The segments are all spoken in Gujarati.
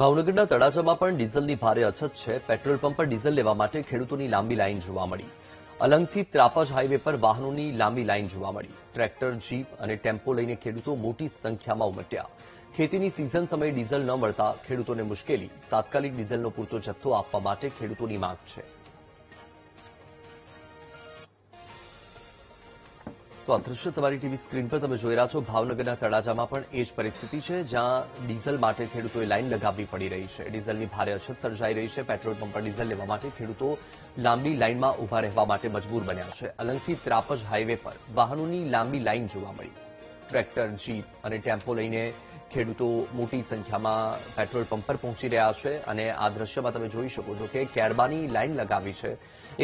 ભાવનગરના તળાજામાં પણ ડીઝલની ભારે અછત છે. પેટ્રોલ પંપ પર ડીઝલ લેવા માટે ખેડૂતોની લાંબી લાઇન જોવા મળી. અલંગથી ત્રાપજ હાઇવે પર વાહનોની લાંબી લાઇન જોવા મળી. ટ્રેક્ટર, જીપ અને ટેમ્પો લઈને ખેડૂતો મોટી સંખ્યામાં ઉમટ્યા. ખેતીની સિઝન સમયે ડીઝલ ન મળતા ખેડૂતોને મુશ્કેલી. તાત્કાલિક ડીઝલનો પૂરતો જથ્થો આપવા માટે ખેડૂતોની માંગ છે. તો આ દ્રશ્ય તમારી ટીવી સ્ક્રીન પર તમે જોઈ રહ્યા છો. ભાવનગરના તળાજામાં પણ એ જ પરિસ્થિતિ છે, જ્યાં ડીઝલ માટે ખેડૂતોએ લાઇન લગાવવી પડી રહી છે. ડીઝલની ભારે અછત સર્જાઈ રહી છે. પેટ્રોલ પંપ પર ડીઝલ લેવા માટે ખેડૂતો લાંબી લાઇનમાં ઉભા રહેવા માટે મજબૂર બન્યા છે. અલંગથી ત્રાપજ હાઇવે પર વાહનોની લાંબી લાઇન જોવા મળી. ટ્રેક્ટર, જીપ અને ટેમ્પો લઈને ખેડૂતો મોટી સંખ્યામાં પેટ્રોલ પંપ પર પહોંચી રહ્યા છે. અને આ દ્રશ્યમાં તમે જોઈ શકો છો કે કેરબાની લાઇન લગાવી છે.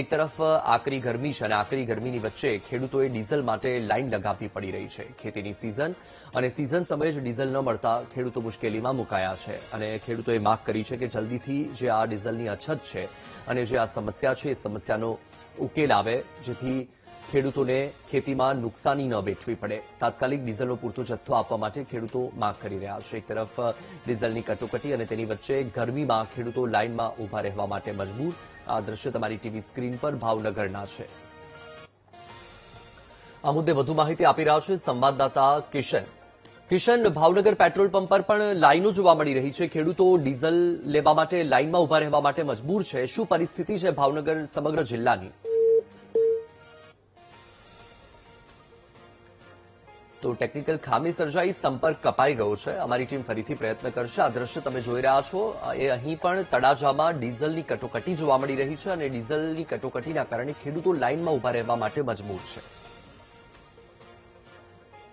એક તરફ આકરી ગરમી છે અને આકરી ગરમીની વચ્ચે ખેડૂતોએ ડીઝલ માટે લાઇન લગાવવી પડી રહી છે. ખેતીની સિઝન અને સિઝન સમયે જ ડીઝલ ન મળતા ખેડૂતો મુશ્કેલીમાં મુકાયા છે. અને ખેડૂતોએ માંગ કરી છે કે જલ્દીથી જે આ ડીઝલની અછત છે અને જે આ સમસ્યા છે એ સમસ્યાનો ઉકેલ આવે, જેથી ખેડૂતોને ખેતીમાં નુકસાની ન વેઠવી પડે. તાત્કાલિક ડીઝલનો પૂરતો જથ્થો આપવા માટે ખેડૂતો માંગ કરી રહ્યા છે. એક તરફ ડીઝલની કટોકટી અને તેની વચ્ચે ગરમીમાં ખેડૂતો લાઇનમાં ઉભા રહેવા માટે મજબૂર. આ દ્રશ્ય તમારી ટીવી સ્ક્રીન પર ભાવનગરના છે. આ મુદ્દે વધુ માહિતી આપી રહ્યા છે સંવાદદાતા કિશન. કિશન, ભાવનગર પેટ્રોલ પંપ પર પણ લાઇનો જોવા મળી રહી છે. ખેડૂતો ડીઝલ લેવા માટે લાઇનમાં ઉભા રહેવા માટે મજબૂર છે. શું પરિસ્થિતિ છે ભાવનગર સમગ્ર જિલ્લાની? તો ટેકનિકલ ખામી સર્જાઈ, સંપર્ક કપાઈ ગયો છે. અમારી ટીમ ફરીથી પ્રયત્ન કરશે. આ દ્રશ્ય તમે જોઈ રહ્યા છો એ અહીં પણ તળાજામાં ડીઝલની કટોકટી જોવા મળી રહી છે અને ડીઝલની કટોકટીના કારણે ખેડૂતો લાઇનમાં ઉભા રહેવા માટે મજબૂર છે.